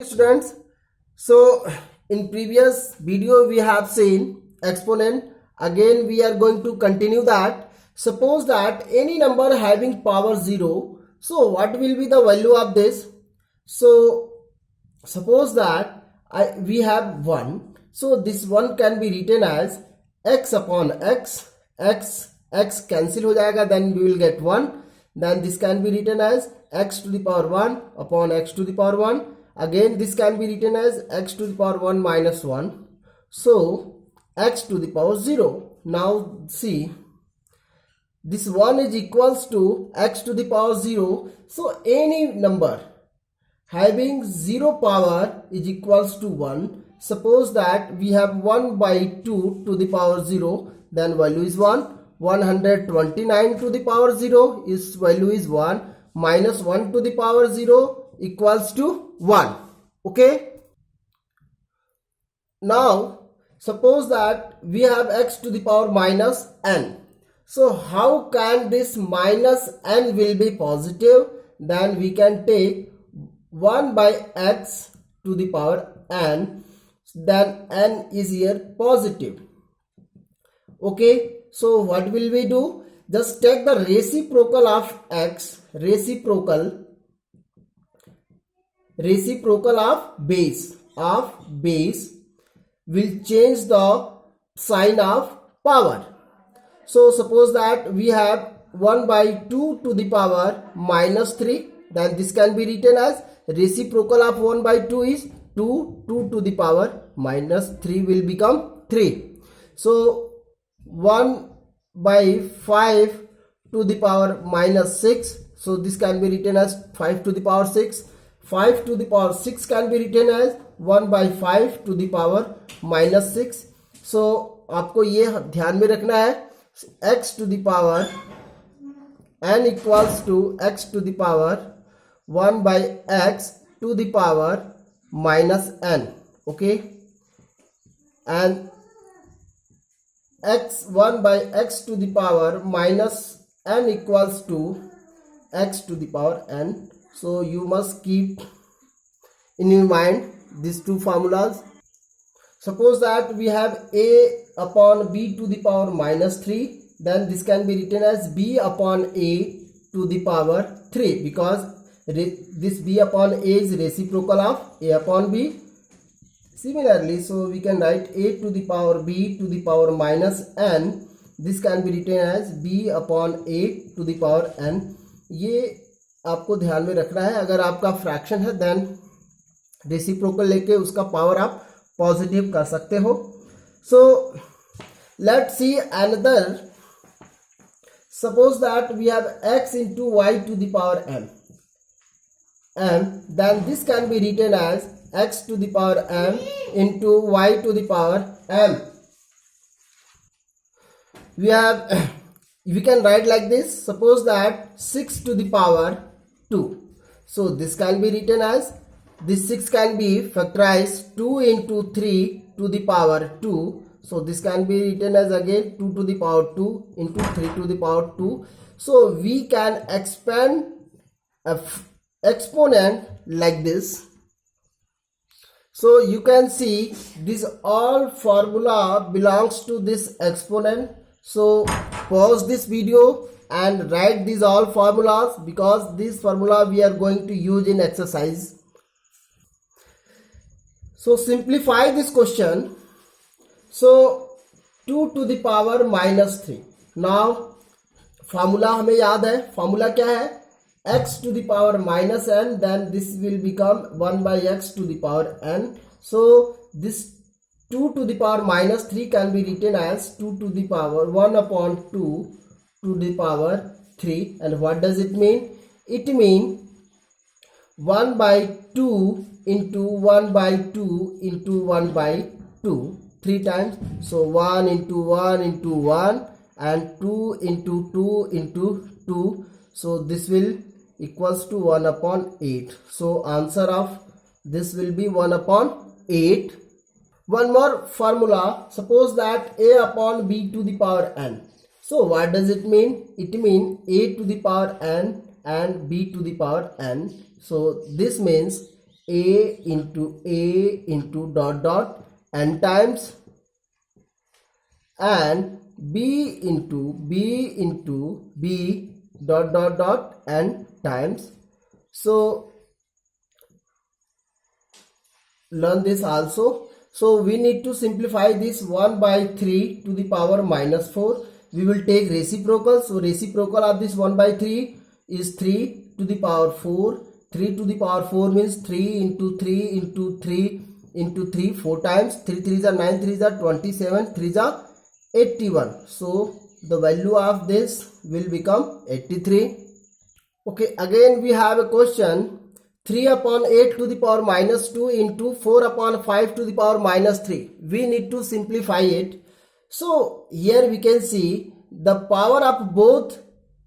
Students, so in previous video we have seen exponent. Again we are going to continue that. Suppose that any number having power 0, so what will be the value of this? So suppose that we have 1, so this 1 can be written as x upon x. X cancel हो जाएगा, then we will get 1. Then this can be written as x to the power 1 upon x to the power 1. Again this can be written as x to the power 1 minus 1. So x to the power 0. Now see, this 1 is equals to x to the power 0. So any number having 0 power is equals to 1. Suppose that we have 1 by 2 to the power 0, then value is 1. 129 to the power 0 is value is 1, minus 1 to the power 0 equals to 1. Okay, now suppose that we have x to the power minus n. So how can this minus n will be positive? Then we can take 1 by x to the power n, then n is here positive. Okay, so what will we do? Just take the reciprocal of x, reciprocal of base will change the sign of power. So suppose that we have 1 by 2 to the power minus 3, then this can be written as reciprocal of 1 by 2 is 2, 2 to the power minus 3 will become 3. So 1 by 5 to the power minus 6, so this can be written as 5 to the power 6. 5 to the power 6 can be written as 1 by 5 to the power minus 6. So आपको ये ध्यान में रखना है, x to the power n equals to x to the power 1 by x to the power minus n. Okay, and x 1 by x to the power minus n equals to x to the power n. So you must keep in your mind these two formulas. Suppose that we have a upon b to the power minus 3, then this can be written as b upon a to the power 3, because this b upon a is reciprocal of a upon b. Similarly, so we can write a to the power b to the power minus n. This can be written as b upon a to the power n. ये आपको ध्यान में रखना है. अगर आपका fraction है then reciprocal लेके उसका पावर आप पॉजिटिव कर सकते हो. So let's see another. Suppose that we have x into y to the power m, and then this can be written as x to the power m into y to the power m. We can write like this. Suppose that 6 to the power 2. So this can be written as, this 6 can be factorized 2 into 3 to the power 2. So this can be written as again 2 to the power 2 into 3 to the power 2. So we can expand a exponent like this. So you can see this all formula belongs to this exponent. So pause this video and write these all formulas, because this formula we are going to use in exercise. So simplify this question. So 2 to the power minus 3. Now formula हमें याद है. formula क्या है? x to the power minus n, then this will become 1 by x to the power n. So this 2 to the power minus 3 can be written as 2 to the power 1 upon 2 to the power 3. And what does it mean? It means 1 by 2 into 1 by 2 into 1 by 2 3 times. So 1 into 1 into 1 and 2 into 2 into 2. So this will equals to 1 upon 8. So answer of this will be 1 upon 8. One more formula. Suppose that a upon b to the power n. So what does it mean? It means a to the power n and b to the power n. So this means a into dot dot n times and b into b dot dot dot n times. So learn this also. So we need to simplify this 1 by 3 to the power minus 4. We will take reciprocal. So reciprocal of this 1 by 3 is 3 to the power 4. 3 to the power 4 means 3 into 3 into 3 into 3 4 times. 3 3s are 9, 3s are 27, 3s are 81. So the value of this will become 83. Okay, again we have a question. 3 upon 8 to the power minus 2 into 4 upon 5 to the power minus 3. We need to simplify it. So here we can see the power of both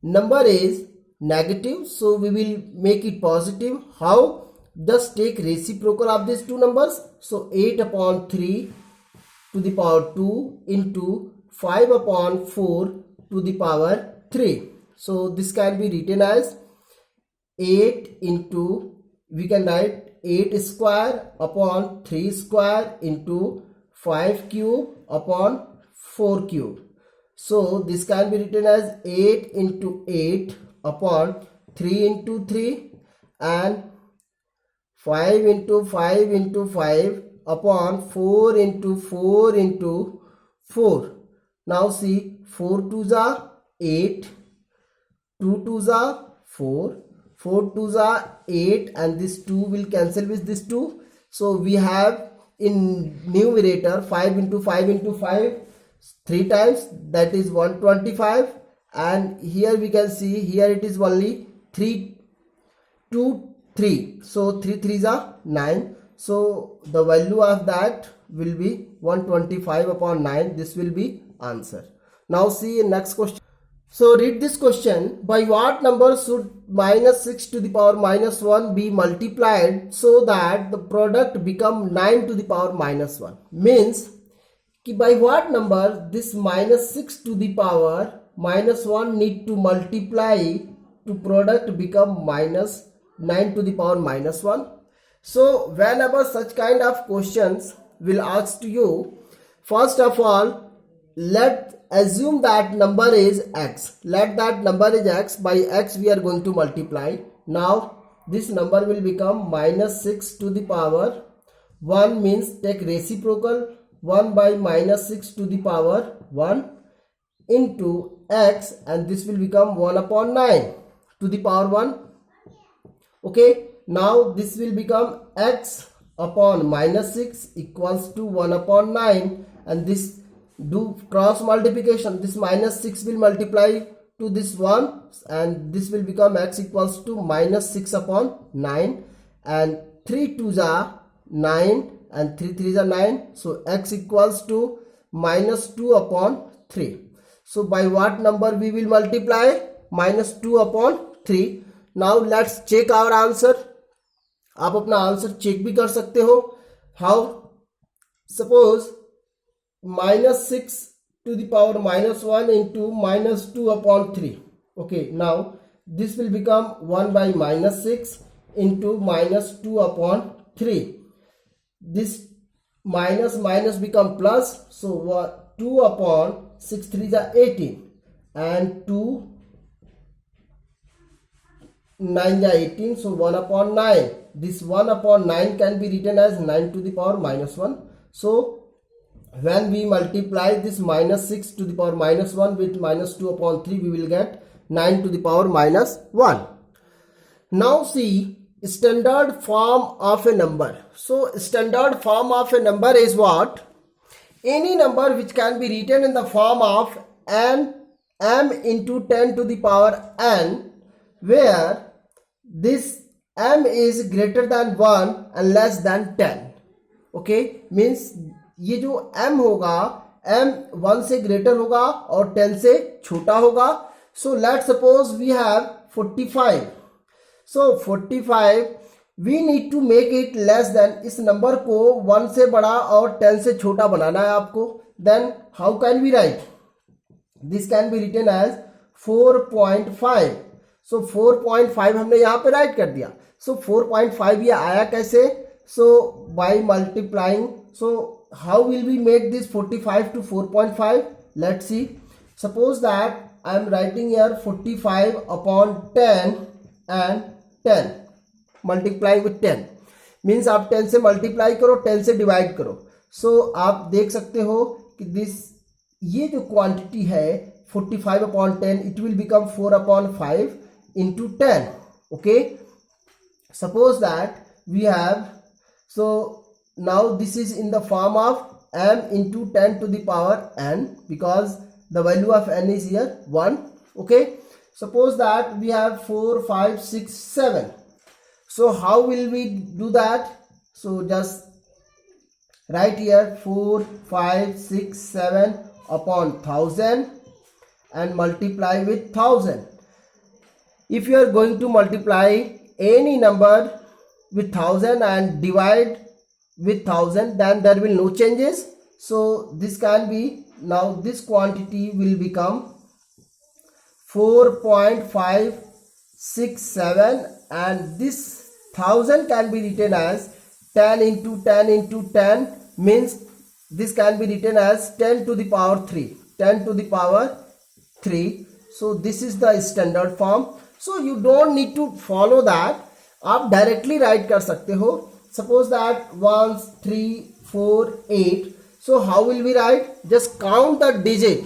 number is negative. So we will make it positive. How? Just take reciprocal of these two numbers. So 8 upon 3 to the power 2 into 5 upon 4 to the power 3. So this can be written as 8 into, we can write 8 square upon 3 square into 5 cube upon 4 cube. So this can be written as 8 into 8 upon 3 into 3 and 5 into 5 into 5 upon 4 into 4 into 4. Now see, 4 2s are 8, 2 2s are 4, 4 2s are 8 and this 2 will cancel with this 2. So we have in numerator 5 into 5 into 5 3 times, that is 125, and here we can see here it is only 3 2 3. So 3 3s are 9. So the value of that will be 125 upon 9. This will be answer. Now see next question. So read this question. By what number should minus 6 to the power minus 1 be multiplied so that the product become 9 to the power minus 1? Means कि by what number this minus 6 to the power minus 1 need to multiply to product become minus 9 to the power minus 1. So whenever such kind of questions will ask to you, first of all, let assume that number is x. Let that number is x. By x we are going to multiply. Now this number will become minus 6 to the power 1 means take reciprocal 1 by minus 6 to the power 1 into x, and this will become 1 upon 9 to the power 1. Okay, now this will become x upon minus 6 equals to 1 upon 9, and this do cross multiplication. This minus 6 will multiply to this 1 and this will become x equals to minus 6 upon 9, and 3 2s are 9 and 3 3s are 9. So x equals to minus 2 upon 3. So by what number we will multiply? Minus 2 upon 3. Now let's check our answer. आप अपना answer check भी कर सकते हो. How? Suppose minus 6 to the power minus 1 into minus 2 upon 3. Okay, now this will become 1 by minus 6 into minus 2 upon 3. This minus minus become plus, so 2 upon 6 3s are 18 and 2 9s are 18, so 1 upon 9. This 1 upon 9 can be written as 9 to the power minus 1. So when we multiply this minus 6 to the power minus 1 with minus 2 upon 3, we will get 9 to the power minus 1. Now see standard form of a number. So standard form of a number is what? Any number which can be written in the form of m into 10 to the power n, where this m is greater than 1 and less than 10. Okay, means ये जो m होगा m 1 से greater होगा और 10 से छोटा होगा. So let's suppose we have 45. So 45 we need to make it less than, इस नंबर को 1 से बड़ा और 10 से छोटा बनाना है आपको. Then how can we write? This can be written as 4.5. So 4.5 हमने यहाँ पे राइट कर दिया. सो 4.5 ये आया कैसे? So by multiplying. So how will we make this 45 to 4.5? Let's see. Suppose that I am writing here 45 upon 10 and 10 multiplying with 10 means आप 10 से मल्टीप्लाई करो, 10 से डिवाइड करो. सो आप देख सकते हो कि ये जो क्वांटिटी है 45 upon 10 it will become 4 upon 5 into 10. Okay, suppose that we have, so now this is in the form of m into 10 to the power n because the value of n is here 1. Okay, suppose that we have 4 5 6 7. So how will we do that? So just write here 4 5 6 7 upon 1000 and multiply with 1000. If you are going to multiply any number with 1000 and divide with 1000, then there will no changes. So this can be, now this quantity will become 4.567 and this 1000 can be written as 10 into 10 into 10 means this can be written as 10 to the power 3, 10 to the power 3. So this is the standard form. So you don't need to follow that, आप directly right कर सकते हो. Suppose that 1 3 4 8. So how will we write? Just count the digit.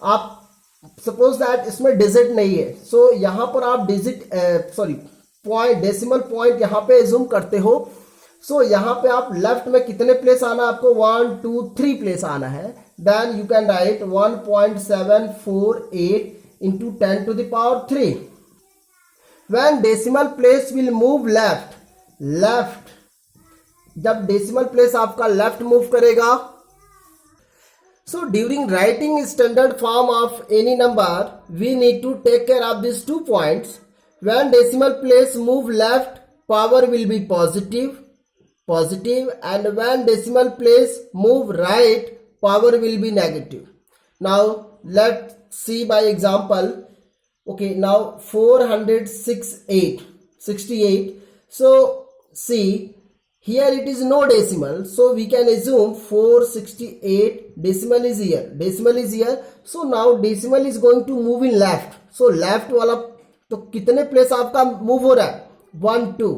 आप suppose that इसमें digit नहीं है, so यहाँ पर आप डिजिट पॉइंट, डेसिमल पॉइंट यहाँ पे एज्यूम करते हो. so यहाँ पे आप लेफ्ट में कितने प्लेस आना, आपको 1 2 3 प्लेस आना है. then you can write 1.748 into 10 to the power 3. when decimal place will move left, जब डेसिमल प्लेस आपका लेफ्ट मूव करेगा. So during writing standard form of any number we need to take care of this 2 points. When decimal place move left power will be positive and when decimal place move right power will be negative. Now let's see by example. Okay, now 468. So see, here it is no decimal, so we can assume 468 decimal is here. So now decimal is going to move in left. So left वाला तो कितने place आपका move हो रहा है? 1 2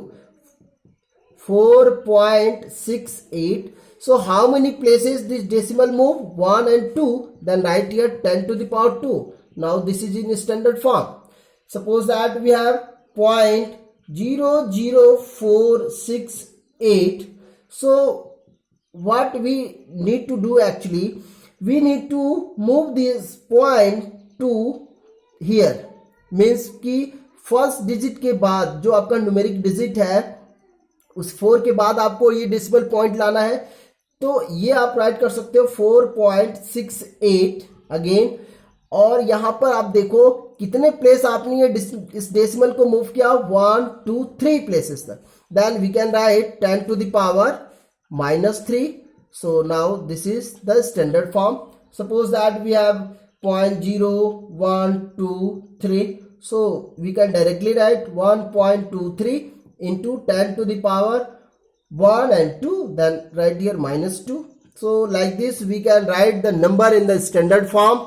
4.68. So how many places this decimal move? 1 and 2. Then write here 10 to the power 2. Now this is in standard form. Suppose that we have 0.00468. So what we need to do actually, we need to move this point to here. Means कि first digit के बाद जो आपका numeric digit है उस 4 के बाद आपको ये डेसिमल पॉइंट लाना है. तो ये आप राइट कर सकते हो 4.68 अगेन. और यहां पर आप देखो कितने प्लेस आपने ये इस डेसिमल को मूव किया, 1 2 3 प्लेसेस तक. Then we can write 10 to the power -3. So now this is the standard form. Suppose that we have 0.0123. So we can directly write 1.23 into 10 to the power 1 and 2. Then write here -2. So like this we can write the number in the standard form.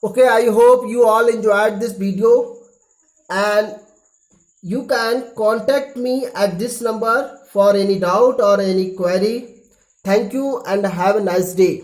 Okay, I hope you all enjoyed this video and you can contact me at this number for any doubt or any query. Thank you and have a nice day.